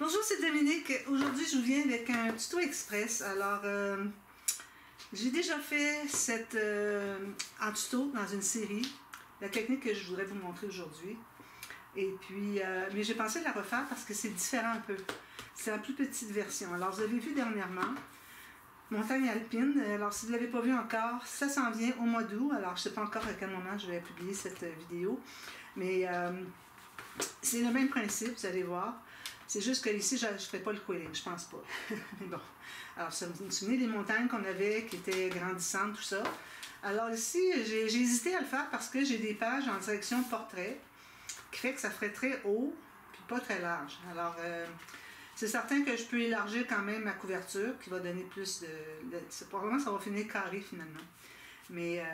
Bonjour, c'est Dominique. Aujourd'hui, je vous viens avec un tuto express. Alors, j'ai déjà fait un tuto dans une série, la technique que je voudrais vous montrer aujourd'hui. Et puis, mais j'ai pensé la refaire parce que c'est différent un peu. C'est la plus petite version. Alors, vous avez vu dernièrement, montagne alpine. Alors, si vous ne l'avez pas vu encore, ça s'en vient au mois d'août. Alors, je ne sais pas encore à quel moment je vais publier cette vidéo. Mais c'est le même principe, vous allez voir. C'est juste que ici, je ne ferai pas le quilling, je pense pas. Mais bon. Alors, vous me souvenez des montagnes qu'on avait qui étaient grandissantes, tout ça. Alors ici, j'ai hésité à le faire parce que j'ai des pages en direction portrait qui fait que ça ferait très haut puis pas très large. Alors, c'est certain que je peux élargir quand même ma couverture qui va donner plus de probablement, ça va finir carré finalement. Mais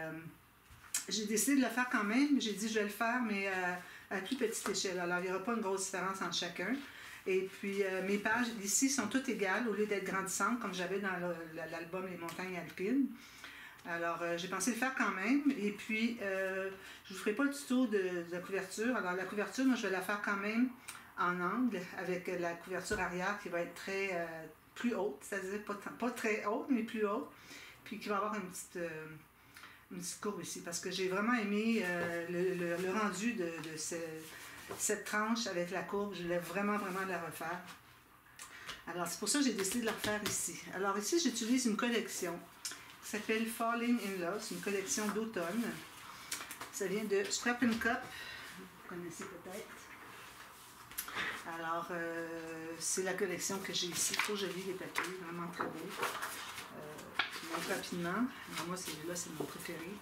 j'ai décidé de le faire quand même. J'ai dit je vais le faire, mais à plus petite échelle. Alors, il n'y aura pas une grosse différence entre chacun. Et puis, mes pages ici sont toutes égales au lieu d'être grandissantes comme j'avais dans l'album Les montagnes alpines. Alors, j'ai pensé le faire quand même. Et puis, je ne vous ferai pas le tuto de la couverture. Alors, la couverture, moi, je vais la faire quand même en angle avec la couverture arrière qui va être plus haute, c'est-à-dire pas très haute, mais plus haute. Puis, qui va avoir une petite courbe ici. Parce que j'ai vraiment aimé le rendu de cette tranche avec la courbe. Je voulais vraiment la refaire. Alors, c'est pour ça que j'ai décidé de la refaire ici. Alors, ici, j'utilise une collection qui s'appelle Falling in Love. C'est une collection d'automne. Ça vient de Scrap & Cup. Vous connaissez peut-être. Alors, c'est la collection que j'ai ici. Trop joli, les papiers. Vraiment très beau. Je montre rapidement. Alors, moi, celui-là, c'est mon préféré.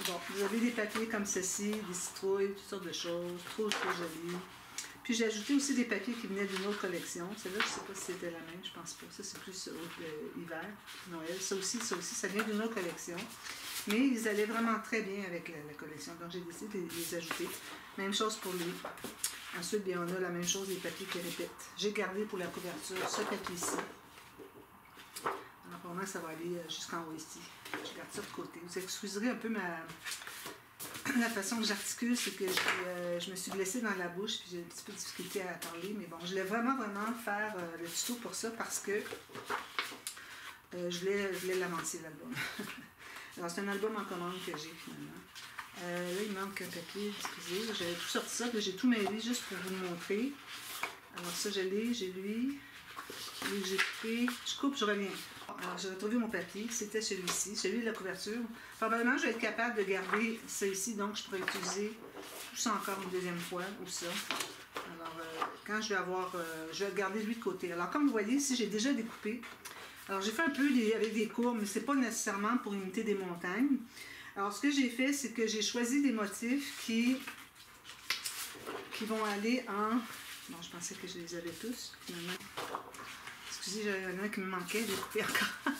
Bon, vous avez des papiers comme ceci, des citrouilles, toutes sortes de choses, trop joli. Puis j'ai ajouté aussi des papiers qui venaient d'une autre collection. Celle-là, je ne sais pas si c'était la même, je pense pas. Ça, c'est plus hiver, Noël. Ça aussi, ça vient d'une autre collection. Mais ils allaient vraiment très bien avec la collection. Donc j'ai décidé de les ajouter. Même chose pour lui. Ensuite, bien, on a la même chose, des papiers qui répètent. J'ai gardé pour la couverture ce papier-ci. Alors pour moi, ça va aller jusqu'en haut ici. Je garde ça de côté. Vous excuserez un peu la façon que j'articule, c'est que je me suis blessée dans la bouche puis j'ai un petit peu de difficulté à parler. Mais bon, je voulais vraiment faire le tuto pour ça parce que je voulais l'avancer l'album. Alors c'est un album en commande que j'ai finalement. Là, il manque un papier, excusez. J'avais tout sorti ça, j'ai tout mêlé juste pour vous le montrer. Alors ça, j'ai lui. J'ai coupé, je coupe, je reviens. Alors, j'ai retrouvé mon papier, c'était celui-ci, celui de la couverture. Probablement, je vais être capable de garder ça ici, donc je pourrais utiliser tout ça encore une deuxième fois, ou ça. Alors, quand je vais je vais garder lui de côté. Alors, comme vous voyez, ici, j'ai déjà découpé. Alors, j'ai fait un peu avec des courbes, mais ce n'est pas nécessairement pour imiter des montagnes. Alors, ce que j'ai fait, c'est que j'ai choisi des motifs qui vont aller en... Bon, je pensais que je les avais tous, finalement. Excusez, il y en a qui me manquait, j'ai coupé encore.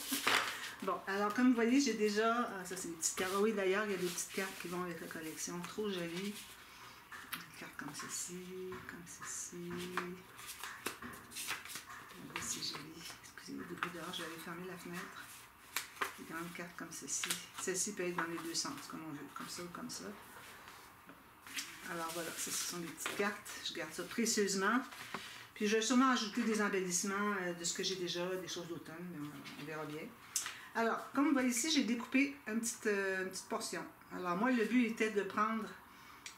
Bon, alors comme vous voyez, j'ai déjà... ça, c'est des petites cartes. Oui, d'ailleurs, il y a des petites cartes qui vont avec la collection. Trop jolies. Des cartes comme ceci, c'est joli. Excusez-moi du bruit dehors, je vais aller fermer la fenêtre. Des grandes cartes comme ceci. Celle-ci peut être dans les deux sens, comme on veut, comme ça ou comme ça. Alors voilà, ce sont des petites cartes. Je garde ça précieusement. Puis je vais sûrement ajouter des embellissements de ce que j'ai déjà, des choses d'automne, mais on verra bien. Alors, comme vous voyez ici, j'ai découpé une petite portion. Alors moi, le but était de prendre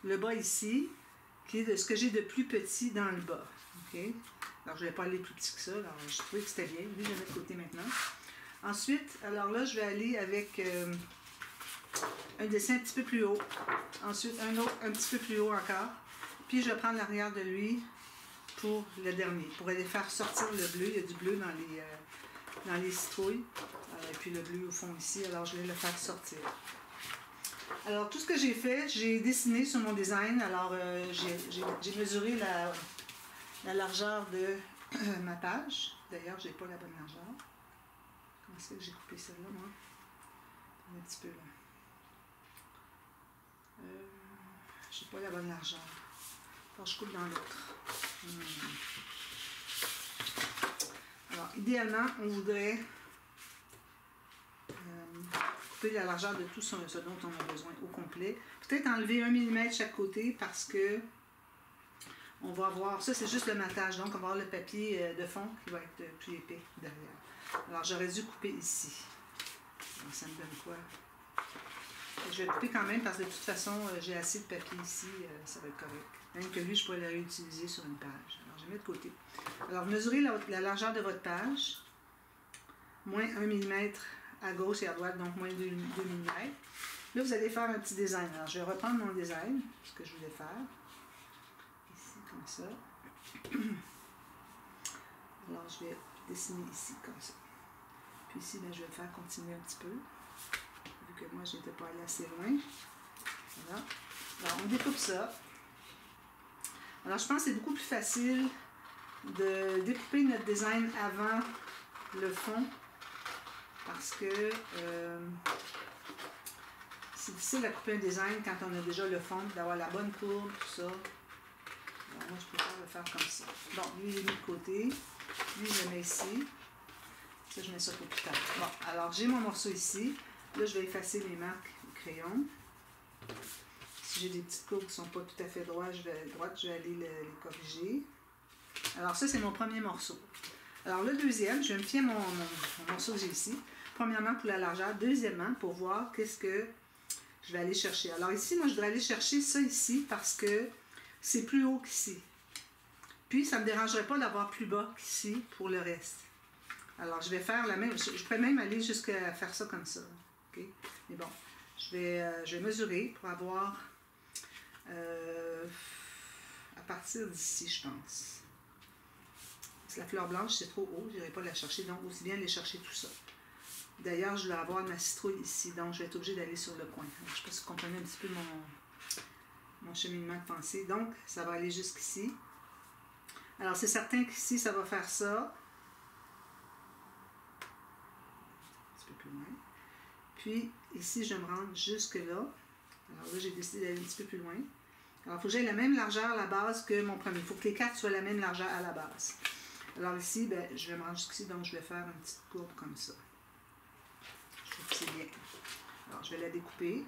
le bas ici, qui est de ce que j'ai de plus petit dans le bas. Okay? Alors je ne vais pas aller plus petit que ça, alors je trouvais que c'était bien. Lui, je vais mettre de côté maintenant. Ensuite, alors là, je vais aller avec... un dessin un petit peu plus haut. Ensuite, un autre un petit peu plus haut encore. Puis, je vais prendre l'arrière de lui pour le dernier. Pour aller faire sortir le bleu. Il y a du bleu dans les citrouilles. Et puis, le bleu au fond ici. Alors, je vais le faire sortir. Alors, tout ce que j'ai fait, j'ai dessiné sur mon design. Alors, j'ai mesuré la largeur de ma page. D'ailleurs, je n'ai pas la bonne largeur. Comment c'est que j'ai coupé celle-là, moi? Un petit peu là. Je n'ai pas la bonne largeur. Alors, je coupe dans l'autre. Alors, idéalement, on voudrait couper la largeur de tout ce dont on a besoin au complet. Peut-être enlever 1 mm chaque côté parce que on va avoir, ça c'est juste le matage, donc on va avoir le papier de fond qui va être plus épais derrière. Alors j'aurais dû couper ici. Alors, ça me donne quoi? Je vais couper quand même parce que de toute façon j'ai assez de papier ici, ça va être correct. Même que lui, je pourrais le réutiliser sur une page. Alors je mets de côté. Alors mesurez la largeur de votre page, moins 1 mm à gauche et à droite, donc moins 2 mm. Là, vous allez faire un petit design. Alors je vais reprendre mon design, ce que je voulais faire. Ici, comme ça. Alors je vais dessiner ici, comme ça. Puis ici, ben, je vais le faire continuer un petit peu. Vu que moi, je n'étais pas allée assez loin. Voilà. Alors, on découpe ça. Alors, je pense que c'est beaucoup plus facile de découper notre design avant le fond. Parce que c'est difficile à couper un design quand on a déjà le fond, d'avoir la bonne courbe, tout ça. Alors, moi, je préfère le faire comme ça. Bon, lui, il est mis de côté. Lui, je le mets ici. Ça, je mets ça pour plus tard. Bon, alors j'ai mon morceau ici. Là, je vais effacer les marques au crayon. Si j'ai des petites courbes qui ne sont pas tout à fait droites, je vais aller les corriger. Alors ça, c'est mon premier morceau. Alors le deuxième, je vais me fier mon morceau que j'ai ici. Premièrement, pour la largeur. Deuxièmement, pour voir qu'est-ce que je vais aller chercher. Alors ici, moi, je voudrais aller chercher ça ici parce que c'est plus haut qu'ici. Puis, ça ne me dérangerait pas d'avoir plus bas qu'ici pour le reste. Alors, je vais faire la même... Je pourrais même aller jusqu'à faire ça comme ça. Okay? Mais bon, je vais mesurer pour avoir... à partir d'ici, je pense. Parce que la fleur blanche, c'est trop haut. Je n'irai pas la chercher. Donc, aussi bien aller chercher tout ça. D'ailleurs, je vais avoir ma citrouille ici. Donc, je vais être obligée d'aller sur le coin. Alors, je ne sais pas si vous comprenez un petit peu mon cheminement de pensée. Donc, ça va aller jusqu'ici. Alors, c'est certain qu'ici, ça va faire ça. Un petit peu plus loin. Puis, ici, je me rends jusque là. Alors là, j'ai décidé d'aller un petit peu plus loin. Alors, il faut que j'aie la même largeur à la base que mon premier. Il faut que les quatre soient la même largeur à la base. Alors ici, ben, je vais me rendre jusqu'ici, donc je vais faire une petite courbe comme ça. Je trouve que c'est bien. Alors, je vais la découper.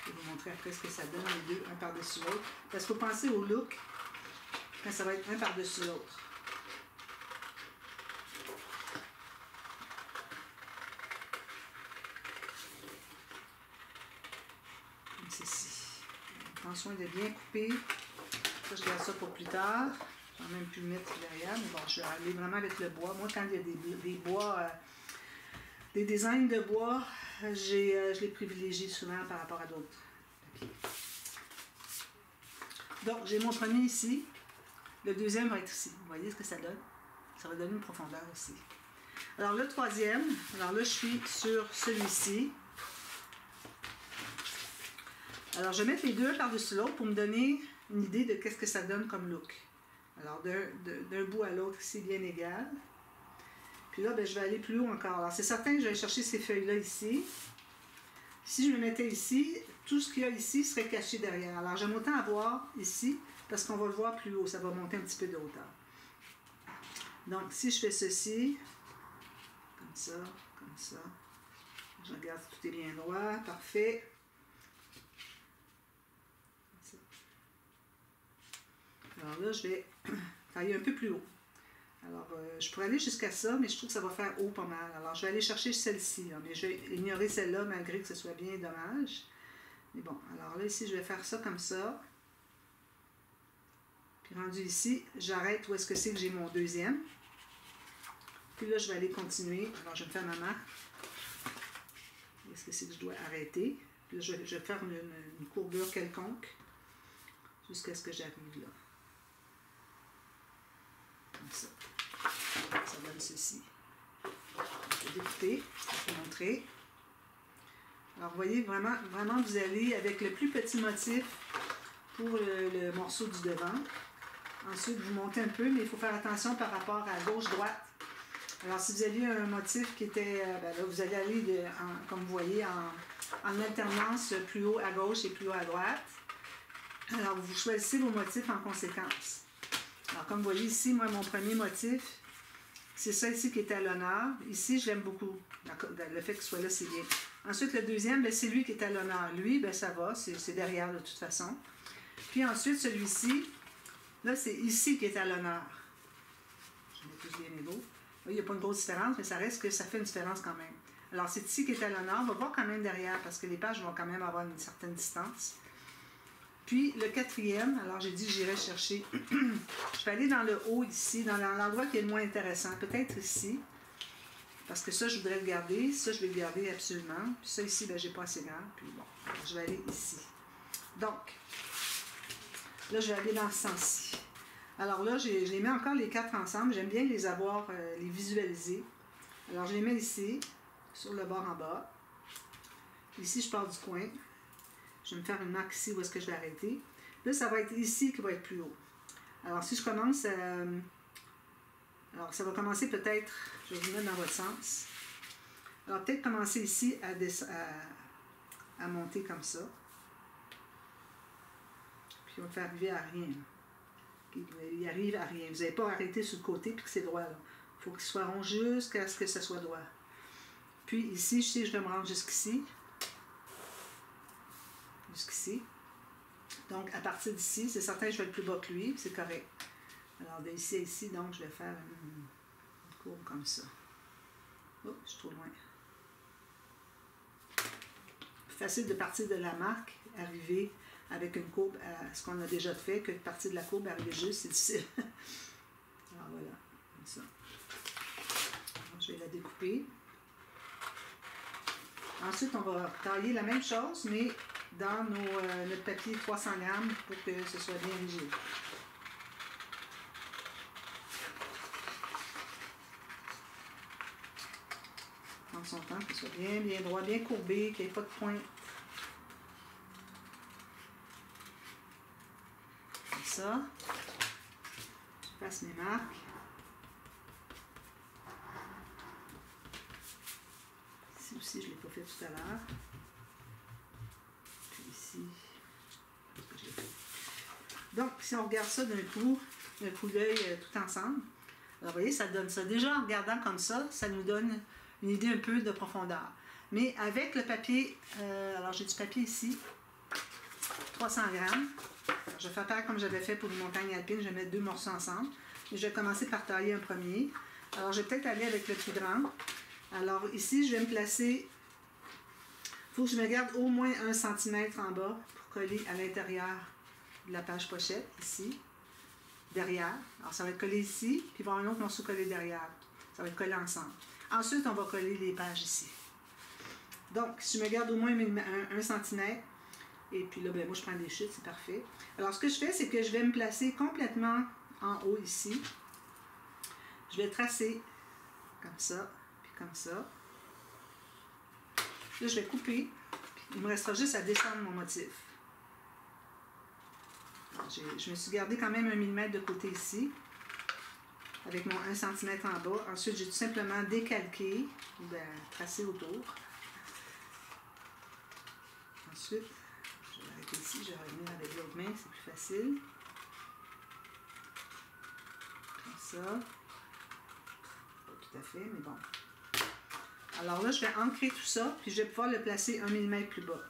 Je vais vous montrer après ce que ça donne, les deux, un par-dessus l'autre. Parce qu'il faut penser au look, quand ça va être un par-dessus l'autre. Comme ceci. Prends soin de bien couper. Ça, je garde ça pour plus tard. Je vais même plus le mettre derrière, mais bon, je vais aller vraiment avec le bois. Moi, quand il y a des bois, des designs de bois, je les privilégie souvent par rapport à d'autres papiers. Donc, j'ai mon premier ici. Le deuxième va être ici. Vous voyez ce que ça donne? Ça va donner une profondeur aussi. Alors, le troisième, alors là, je suis sur celui-ci. Alors, je vais mettre les deux par-dessus l'autre pour me donner une idée de qu'est-ce que ça donne comme look. Alors, d'un bout à l'autre, c'est bien égal. Puis là, ben, je vais aller plus haut encore. Alors, c'est certain que je vais chercher ces feuilles-là ici. Si je me mettais ici, tout ce qu'il y a ici serait caché derrière. Alors, j'aime autant avoir ici, parce qu'on va le voir plus haut. Ça va monter un petit peu de hauteur. Donc, si je fais ceci, comme ça, je regarde si tout est bien droit, parfait. Alors là, je vais tailler un peu plus haut. Alors, je pourrais aller jusqu'à ça, mais je trouve que ça va faire haut pas mal. Alors, je vais aller chercher celle-ci, mais je vais ignorer celle-là, malgré que ce soit bien dommage. Mais bon, alors là, ici, je vais faire ça comme ça. Puis, rendu ici, j'arrête où est-ce que c'est que j'ai mon deuxième. Puis là, je vais aller continuer. Alors, je vais me faire ma marque. Où est-ce que c'est que je dois arrêter? Puis là, je vais faire une courbure quelconque jusqu'à ce que j'arrive là. Comme ça. Ça donne ceci. Je vais découper, je vais vous montrer. Alors, vous voyez, vraiment, vous allez avec le plus petit motif pour le morceau du devant. Ensuite, vous montez un peu, mais il faut faire attention par rapport à gauche-droite. Alors, si vous aviez un motif qui était, ben là, vous allez aller, comme vous voyez, en alternance plus haut à gauche et plus haut à droite. Alors, vous choisissez vos motifs en conséquence. Alors, comme vous voyez ici, moi, mon premier motif, c'est ça ici qui est à l'honneur. Ici, je l'aime beaucoup. Le fait qu'il soit là, c'est bien. Ensuite, le deuxième, c'est lui qui est à l'honneur. Lui, ben, ça va, c'est derrière de toute façon. Puis ensuite, celui-ci, là, c'est ici qui est à l'honneur. Je mets plus bien égaux. Il n'y a pas une grosse différence, mais ça reste que ça fait une différence quand même. Alors, c'est ici qui est à l'honneur. On va voir quand même derrière, parce que les pages vont quand même avoir une certaine distance. Puis, le quatrième, alors j'ai dit que j'irais chercher. Je vais aller dans le haut ici, dans l'endroit qui est le moins intéressant. Peut-être ici, parce que ça, je voudrais le garder. Ça, je vais le garder absolument. Puis ça, ici, ben, j'ai pas assez grand. Puis bon, alors, je vais aller ici. Donc, là, je vais aller dans ce sens-ci. Alors là, je les mets encore les quatre ensemble. J'aime bien les avoir, les visualiser. Alors, je les mets ici, sur le bord en bas. Ici, je pars du coin. Je vais me faire une marque ici où est-ce que je vais arrêter. Là, ça va être ici qui va être plus haut. Alors, si je commence alors, ça va commencer peut-être, je vais vous mettre dans votre sens. Alors, peut-être commencer ici à monter comme ça. Puis, on va faire arriver à rien. Il arrive à rien. Vous n'avez pas arrêté sur le côté puis que c'est droit. Il faut qu'il soit rond jusqu'à ce que ça soit droit. Puis, ici, je sais que je vais me rendre jusqu'ici. Jusqu'ici. Donc, à partir d'ici, c'est certain que je vais le plus bas que lui, c'est correct. Alors, de ici à ici, donc, je vais faire une courbe comme ça. Oh, je suis trop loin. Facile de partir de la marque, arriver avec une courbe à ce qu'on a déjà fait, que de partir de la courbe, arriver juste, c'est difficile. Alors, voilà, comme ça. Alors, je vais la découper. Ensuite, on va tailler la même chose, mais dans notre papier 300 grammes pour que ce soit bien rigide. Prendre son temps, que ce soit bien, bien droit, bien courbé, qu'il n'y ait pas de pointe. Comme ça. Je passe mes marques. Ici aussi, je ne l'ai pas fait tout à l'heure. Ici. Donc, si on regarde ça d'un coup d'œil tout ensemble, alors vous voyez, ça donne ça. Déjà, en regardant comme ça nous donne une idée un peu de profondeur. Mais avec le papier, alors j'ai du papier ici, 300 grammes. Je vais faire pareil comme j'avais fait pour les montagnes alpines, je vais mettre deux morceaux ensemble. Et je vais commencer par tailler un premier. Alors, je vais peut-être aller avec le plus grand. Alors, ici, je vais me placer. Il faut que je me garde au moins 1 cm en bas pour coller à l'intérieur de la page pochette, ici, derrière. Alors, ça va être collé ici, puis il va y avoir un autre morceau collé derrière. Ça va être collé ensemble. Ensuite, on va coller les pages ici. Donc, si je me garde au moins 1 cm, et puis là, ben, moi, je prends des chutes, c'est parfait. Alors, ce que je fais, c'est que je vais me placer complètement en haut ici. Je vais tracer comme ça, puis comme ça. Là, je vais couper. Il me restera juste à descendre mon motif. Je me suis gardé quand même 1 mm de côté ici, avec mon 1 cm en bas. Ensuite, j'ai tout simplement décalqué, ou bien tracé autour. Ensuite, je vais arrêter ici, je vais revenir avec l'autre main, c'est plus facile. Comme ça. Pas tout à fait, mais bon. Alors là, je vais ancrer tout ça, puis je vais pouvoir le placer 1 mm plus bas.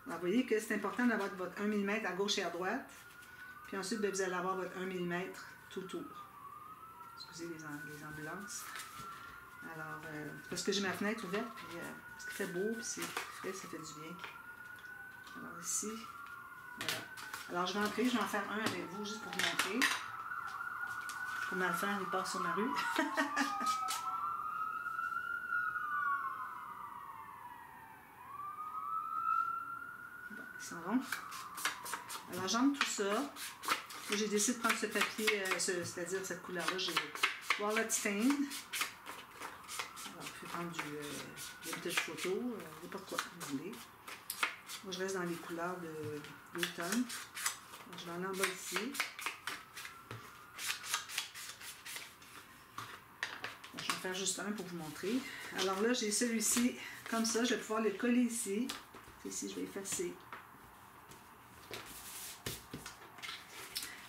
Alors, vous voyez que c'est important d'avoir votre 1 mm à gauche et à droite. Puis ensuite, bien, vous allez avoir votre 1 mm tout autour. Excusez les ambulances. Alors, parce que j'ai ma fenêtre ouverte, puis parce qu'il fait beau, puis c'est frais, ça fait du bien. Alors ici, voilà. Alors, je vais ancrer, je vais en faire un avec vous, juste pour vous montrer. Pour mal faire, il passe sur ma rue. Ils s'en vont. Alors, j'entre tout ça. J'ai décidé de prendre ce papier, c'est-à-dire cette couleur-là. J'ai Wallet Stain. Alors, vous pouvez prendre du vintage photo, n'importe quoi vous voulez. Moi, je reste dans les couleurs de l'automne. Je vais aller en bas ici. Je vais en faire juste un pour vous montrer. Alors là, j'ai celui-ci comme ça. Je vais pouvoir le coller ici. Ici, je vais effacer.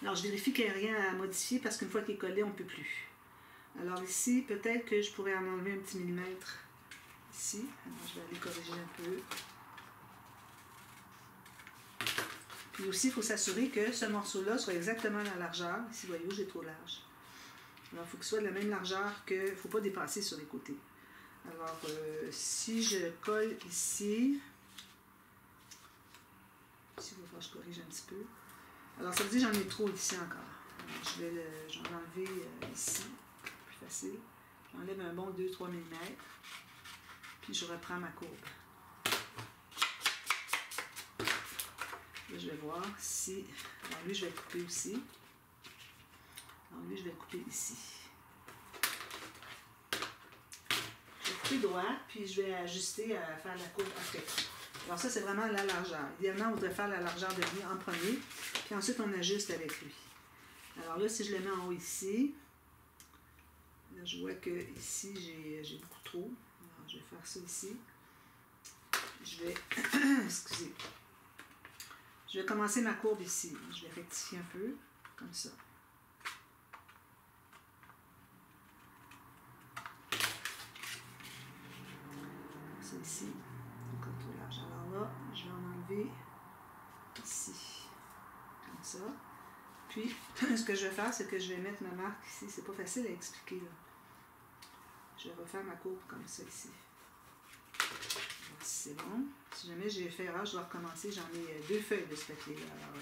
Alors, je vérifie qu'il n'y a rien à modifier parce qu'une fois qu'il est collé, on ne peut plus. Alors ici, peut-être que je pourrais en enlever un petit millimètre ici. Alors, je vais aller corriger un peu. Puis aussi, il faut s'assurer que ce morceau-là soit exactement la largeur. Ici, voyez, j'ai trop large. Alors, il faut qu'il soit de la même largeur que... Il ne faut pas dépasser sur les côtés. Alors, si je colle ici... Ici, il va falloir que je corrige un petit peu. Alors, ça veut dire que j'en ai trop ici encore. Alors, je vais l'enlever ici. Plus facile. J'enlève un bon 2-3 mm. Puis, je reprends ma courbe. Là, je vais voir si... Alors, lui, je vais le couper aussi. Alors, lui, je vais le couper ici. Je vais couper droit, puis je vais ajuster à faire la courbe après. Alors, ça, c'est vraiment la largeur. Idéalement, on voudrait faire la largeur de lui en premier, puis ensuite, on ajuste avec lui. Alors là, si je le mets en haut ici, là, je vois que ici, j'ai beaucoup trop. Alors, je vais faire ça ici. Je vais... Excusez. Je vais commencer ma courbe ici. Je vais rectifier un peu, comme ça. Ça ici, encore trop large. Alors là, je vais en enlever ici, comme ça. Puis, ce que je vais faire, c'est que je vais mettre ma marque ici. C'est pas facile à expliquer, là. Je vais refaire ma courbe comme ça ici. C'est bon. Si jamais j'ai fait erreur, je dois recommencer. J'en ai 2 feuilles de ce papier-là. Alors,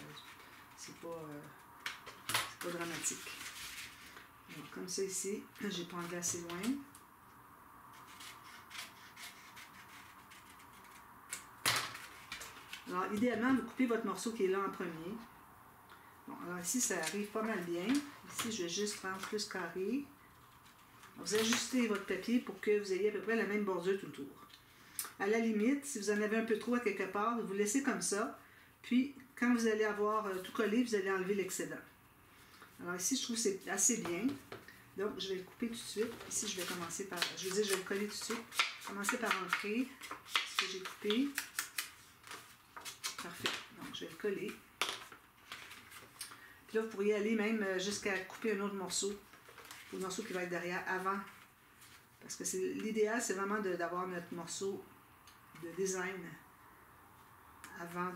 c'est pas dramatique. Alors, comme ça ici, j'ai pas enlevé assez loin. Alors, idéalement, vous coupez votre morceau qui est là en premier. Bon, alors ici, ça arrive pas mal bien. Ici, je vais juste prendre plus carré. Vous ajustez votre papier pour que vous ayez à peu près la même bordure tout le tour. À la limite, si vous en avez un peu trop à quelque part, vous laissez comme ça. Puis, quand vous allez avoir tout collé, vous allez enlever l'excédent. Alors ici, je trouve que c'est assez bien. Donc, je vais le couper tout de suite. Ici, je vais commencer par... Je vais le coller tout de suite. Commencer par entrer ce que j'ai coupé. Parfait. Donc, je vais le coller. Puis là, vous pourriez aller même jusqu'à couper un autre morceau. Le morceau qui va être derrière, avant. Parce que l'idéal, c'est vraiment d'avoir notre morceau de design avant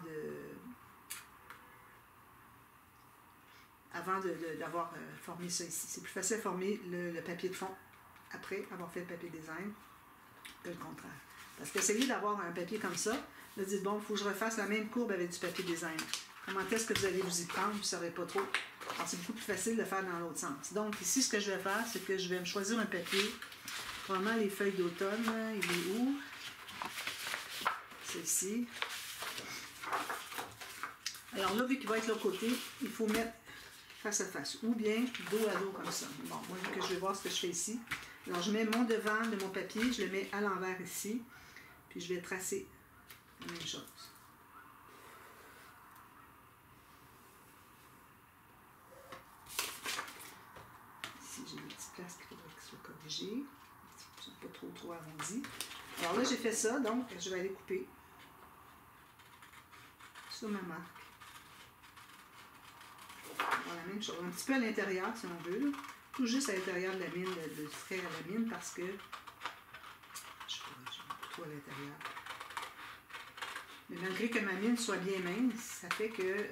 d'avoir formé ça ici. C'est plus facile à former le papier de fond après avoir fait le papier design que le contraire. Parce qu'essayer d'avoir un papier comme ça, vous dites, bon, il faut que je refasse la même courbe avec du papier design. Comment est-ce que vous allez vous y prendre? Vous ne saurez pas trop. Alors, c'est beaucoup plus facile de faire dans l'autre sens. Donc, ici, ce que je vais faire, c'est que je vais me choisir un papier. Vraiment, les feuilles d'automne, il est où? C'est ici. Alors là, vu qu'il va être de l'autre côté, il faut mettre face à face, ou bien dos à dos comme ça. Bon, moi, vu que je vais voir ce que je fais ici. Alors, je mets mon devant de mon papier, je le mets à l'envers ici, puis je vais tracer la même chose. Ici, j'ai des petites places qu'il faudrait qu'elles soient corrigées. Ils ne sont pas trop arrondis. Alors là, j'ai fait ça, donc je vais aller couper sur ma marque. Alors, la même chose, un petit peu à l'intérieur si on veut, là. Tout juste à l'intérieur de la mine, de faire à la mine parce que je sais pas, j'ai trop à l'intérieur. Mais malgré que ma mine soit bien mince, ça fait que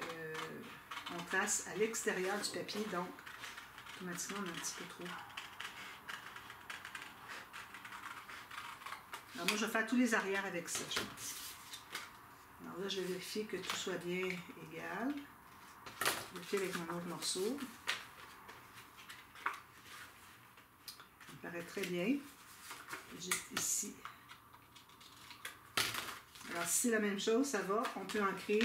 on trace à l'extérieur du papier, donc automatiquement on a un petit peu trop. Alors moi je vais faire tous les arrières avec ça, je pense. Alors là je vais vérifier que tout soit bien égal. Je vais vérifier avec mon autre morceau. Ça me paraît très bien. Juste ici. Alors si c'est la même chose, ça va, on peut ancrer.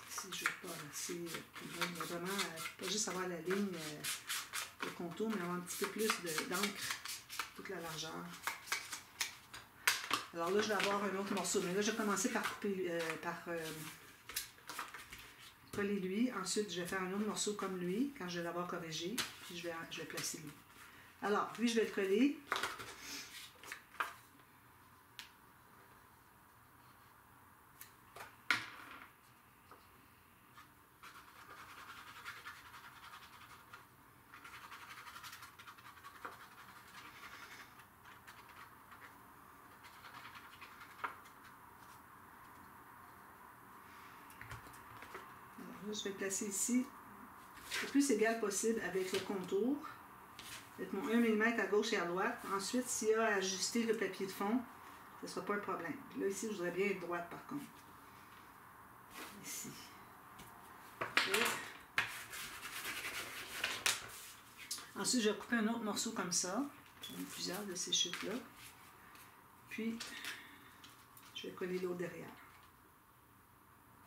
Si je veux pas, c'est vraiment pas juste avoir la ligne de contour, mais avoir un petit peu plus d'encre, toute la largeur. Alors là, je vais avoir un autre morceau. Mais là, je vais commencer par couper, coller lui. Ensuite, je vais faire un autre morceau comme lui, quand je vais l'avoir corrigé. Puis je vais placer lui. Alors, lui, je vais le coller. Là, je vais le placer ici le plus égal possible avec le contour. Avec mon 1 mm à gauche et à droite. Ensuite, s'il y a à ajuster le papier de fond, ce ne sera pas un problème. Là, ici, je voudrais bien être droite par contre. Ici. Et ensuite, je vais couper un autre morceau comme ça. J'en ai plusieurs de ces chutes-là. Puis, je vais coller l'autre derrière.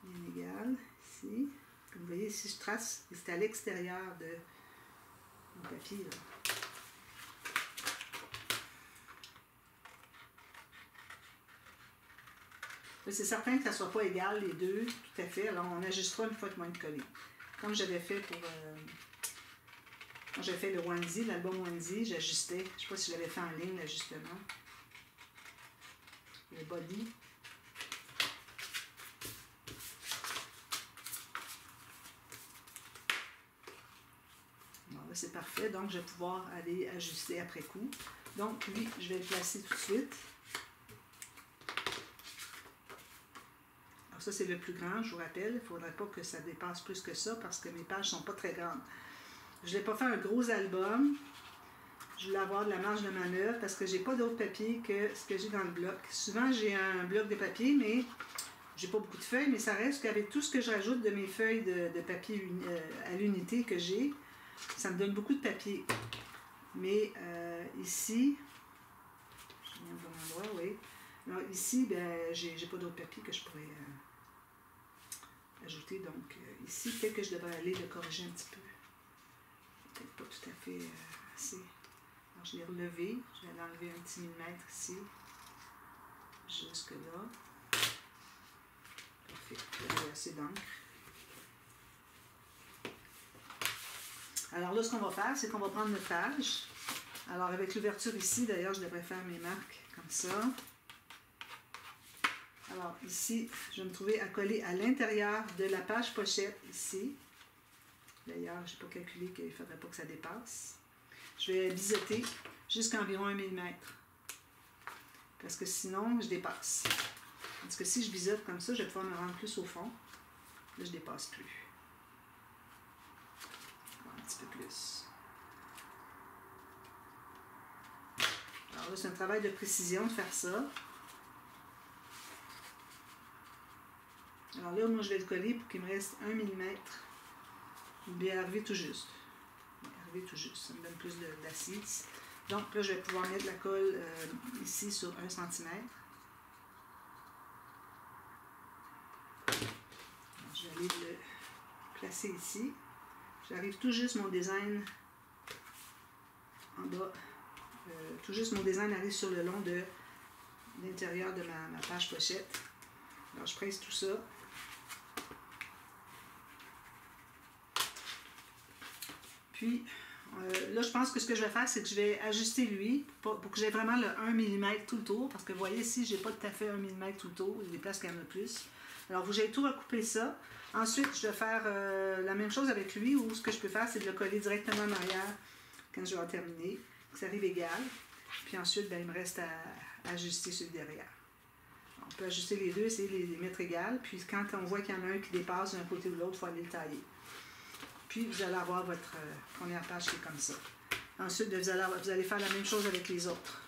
Bien égal, ici. Comme vous voyez, ici, je trace, et c'est à l'extérieur de mon papier. Là. C'est certain que ça ne soit pas égal, les deux, tout à fait. Alors, on ajustera une fois que moins de coller. Comme j'avais fait pour... quand j'avais fait le onesie, l'album onesie, j'ajustais. Je ne sais pas si je l'avais fait en ligne, l'ajustement. Le body. Bon, là, c'est parfait. Donc, je vais pouvoir aller ajuster après coup. Donc, lui, je vais le placer tout de suite. Ça, c'est le plus grand, je vous rappelle. Il ne faudrait pas que ça dépasse plus que ça parce que mes pages ne sont pas très grandes. Je n'ai pas fait un gros album. Je voulais avoir de la marge de manœuvre parce que je n'ai pas d'autre papier que ce que j'ai dans le bloc. Souvent, j'ai un bloc de papier, mais je n'ai pas beaucoup de feuilles, mais ça reste qu'avec tout ce que je rajoute de mes feuilles de papier à l'unité que j'ai, ça me donne beaucoup de papier. Mais ici, je viens au bon endroit, oui. Alors ici, ben, j'ai pas d'autre papier que je pourrais ajouter. Donc ici, peut-être que je devrais aller le corriger un petit peu. Peut-être pas tout à fait assez. Alors je l'ai relevé. Je vais l'enlever un petit millimètre ici. Jusque là. Parfait. J'ai assez d'encre. Alors là, ce qu'on va faire, c'est qu'on va prendre notre page. Alors avec l'ouverture ici, d'ailleurs, je devrais faire mes marques comme ça. Alors ici, je vais me trouver à coller à l'intérieur de la page pochette ici. D'ailleurs, je n'ai pas calculé qu'il ne faudrait pas que ça dépasse. Je vais biseauter jusqu'à environ 1 mm. Parce que sinon, je dépasse. Parce que si je biseaute comme ça, je vais pouvoir me rendre plus au fond. Là, je ne dépasse plus. Un petit peu plus. Alors là, c'est un travail de précision de faire ça. Alors là, moi, je vais le coller pour qu'il me reste 1 mm. Il est arrivé tout juste. Arrivé tout juste. Ça me donne plus d'assise. Donc là, je vais pouvoir mettre la colle ici sur 1 cm. Alors, je vais aller le placer ici. J'arrive tout juste mon design en bas. Tout juste mon design arrive sur le long de l'intérieur de ma page pochette. Alors, je presse tout ça. Puis, là, je pense que ce que je vais faire, c'est que je vais ajuster lui pour que j'ai vraiment le 1 mm tout le tour. Parce que vous voyez ici, je n'ai pas tout à fait 1 mm tout le tour. Il y a des places qui en ont plus. Alors, vous avez tout recoupé ça. Ensuite, je vais faire la même chose avec lui. Ou ce que je peux faire, c'est de le coller directement en arrière quand je vais en terminer. Que ça arrive égal. Puis ensuite, ben, il me reste à ajuster celui derrière. On peut ajuster les deux, essayer de les mettre égales. Puis quand on voit qu'il y en a un qui dépasse d'un côté ou de l'autre, il faut aller le tailler. Puis vous allez avoir votre première page qui est comme ça. Ensuite, vous allez faire la même chose avec les autres.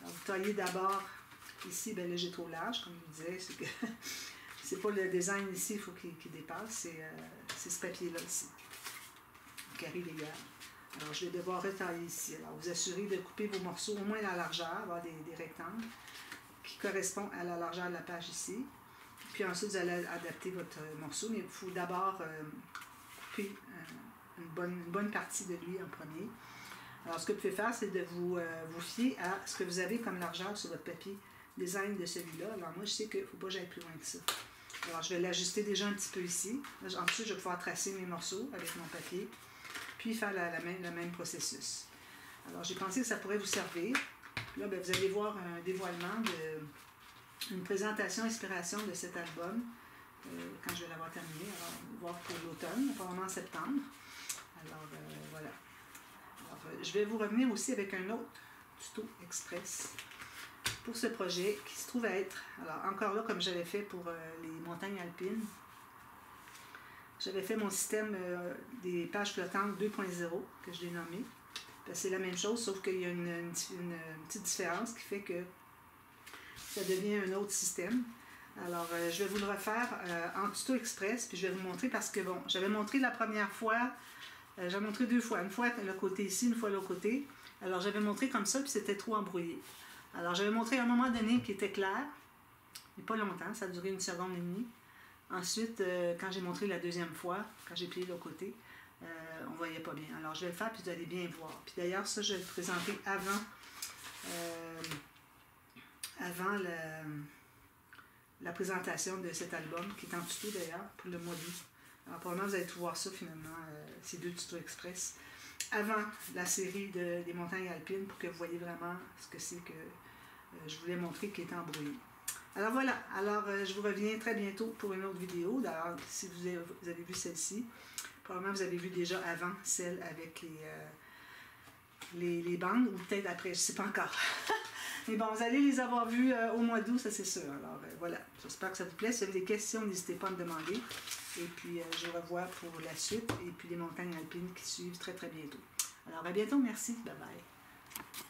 Alors, vous taillez d'abord ici, ben là j'ai trop large, comme je vous disais, c'est que c'est pas le design ici, il faut qu'il dépasse, c'est ce papier-là ici, qui arrive égal. Alors je vais devoir retailler ici. Alors vous assurez de couper vos morceaux au moins la largeur, avoir des rectangles qui correspondent à la largeur de la page ici. Puis ensuite, vous allez adapter votre morceau, mais il faut d'abord couper une bonne partie de lui en premier. Alors, ce que vous pouvez faire, c'est de vous fier à ce que vous avez comme largeur sur votre papier design de celui-là. Alors, moi, je sais qu'il ne faut pas que j'aille plus loin que ça. Alors, je vais l'ajuster déjà un petit peu ici. Ensuite, je vais pouvoir tracer mes morceaux avec mon papier, puis faire le même processus. Alors, j'ai pensé que ça pourrait vous servir. Là, ben, vous allez voir un dévoilement, une présentation, inspiration de cet album quand je vais l'avoir terminé. Alors, on va voir pour l'automne, probablement en septembre. Alors, voilà. Alors, je vais vous revenir aussi avec un autre tuto express pour ce projet qui se trouve à être, alors encore là, comme j'avais fait pour les montagnes alpines, j'avais fait mon système des pages flottantes 2.0 que je l'ai nommé. C'est la même chose, sauf qu'il y a une petite différence qui fait que ça devient un autre système. Alors, je vais vous le refaire en tuto express, puis je vais vous montrer parce que, bon, j'avais montré la première fois, j'ai montré 2 fois. Une fois le côté ici, une fois l'autre côté. Alors, j'avais montré comme ça, puis c'était trop embrouillé. Alors, j'avais montré à un moment donné qui était clair, mais pas longtemps, ça a duré 1 seconde et demie. Ensuite, quand j'ai montré la deuxième fois, quand j'ai plié l'autre côté, on ne voyait pas bien. Alors, je vais le faire, puis vous allez bien voir. Puis d'ailleurs, ça, je vais le présenter avant la présentation de cet album, qui est en tuto d'ailleurs, pour le mois d'août. Alors, probablement, vous allez tout voir ça, finalement, ces 2 tutos express, avant la série des montagnes alpines, pour que vous voyez vraiment ce que c'est que je voulais montrer qui est embrouillé. Alors voilà, alors je vous reviens très bientôt pour une autre vidéo. D'ailleurs, si vous avez vu celle-ci, probablement vous avez vu déjà avant celle avec les bandes, ou peut-être après, je ne sais pas encore. Mais bon, vous allez les avoir vues au mois d'août, ça c'est sûr. Alors voilà, j'espère que ça vous plaît. Si vous avez des questions, n'hésitez pas à me demander. Et puis je vous revois pour la suite et puis les montagnes alpines qui suivent très très bientôt. Alors à bientôt, merci, bye bye.